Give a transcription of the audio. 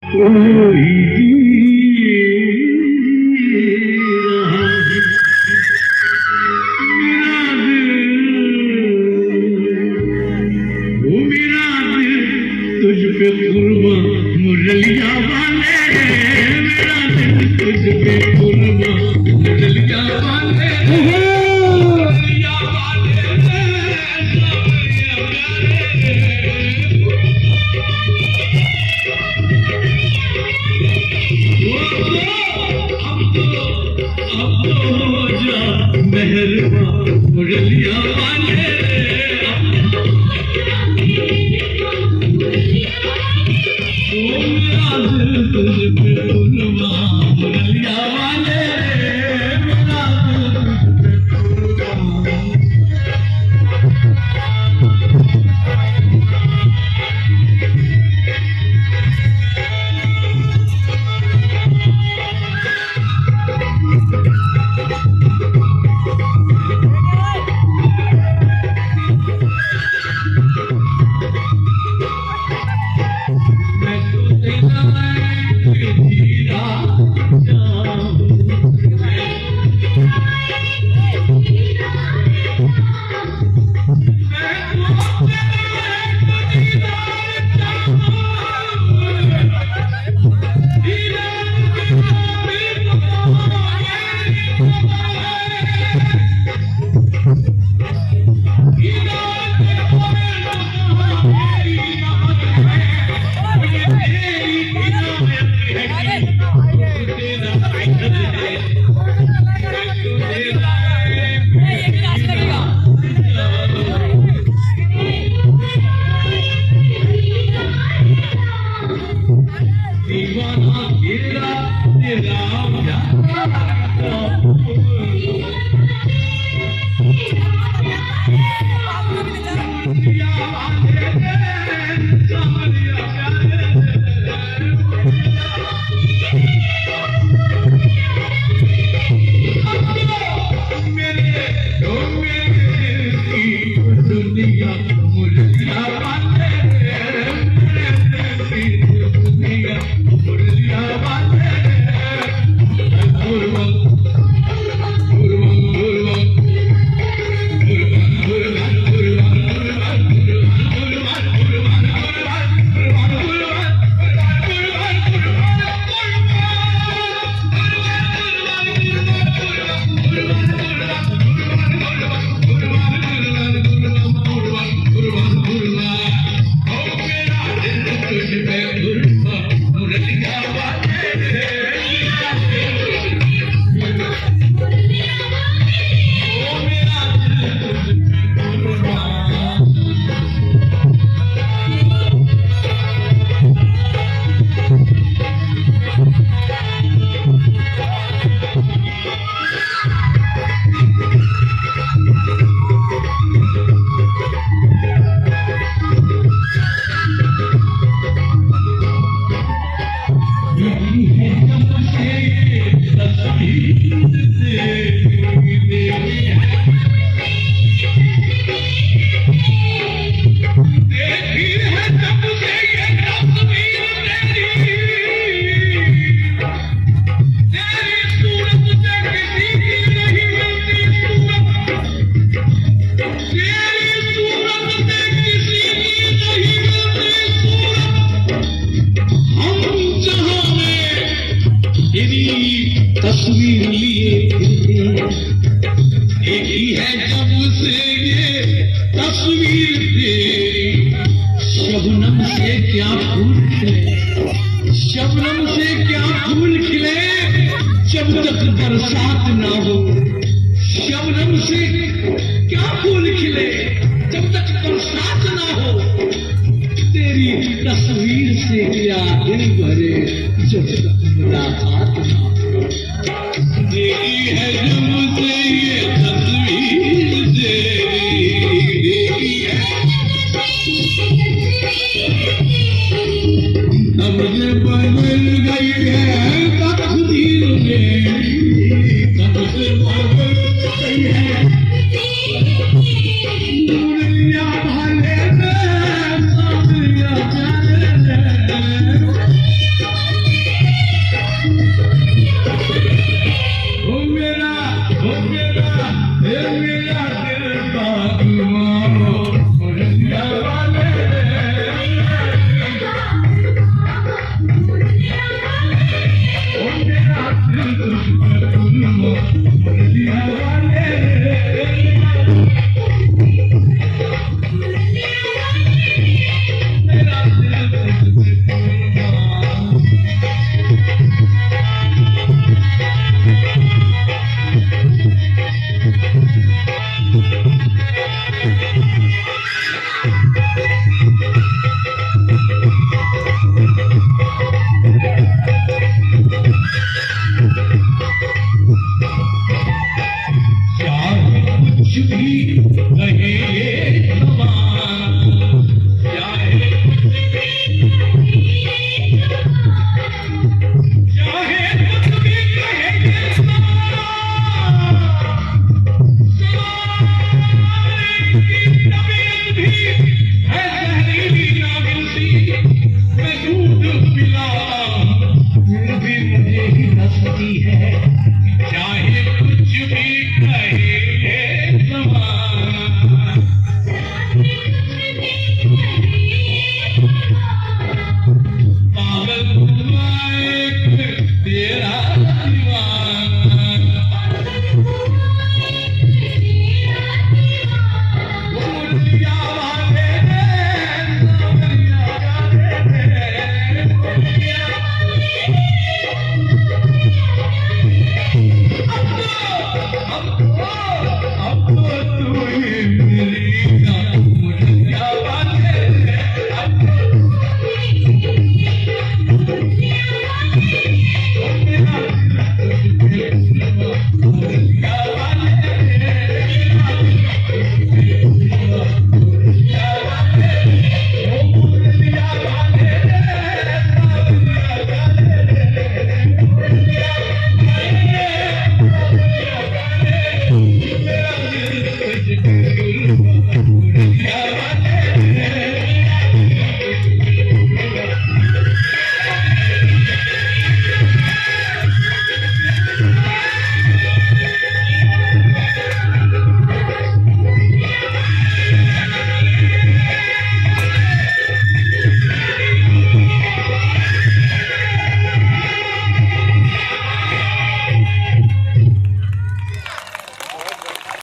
तुझ पे कुर्बान मुरलिया वाले, मेरा दिल तुझ पे कुर्बान मुरलिया वाले, मुरलिया वाले अब तो हो जा मेहरबान मुरलिया वाले, तुझ पे कुर्बान मुरलिया वाले, मेरा दिल तुझ पे तस्वीर लिए एक ही है जब से ये तस्वीर तेरी, शबनम से क्या फूल खिले, शबनम से क्या फूल खिले, जब तक बरसात ना हो, शबनम से क्या फूल खिले, जब तक बरसात ना हो, तेरी तस्वीर से क्या दिल भरे, जब तक मुलाकात ना हो, देखी है जब से ये तस्वीर तेरी, देखी है अब से बदल गई है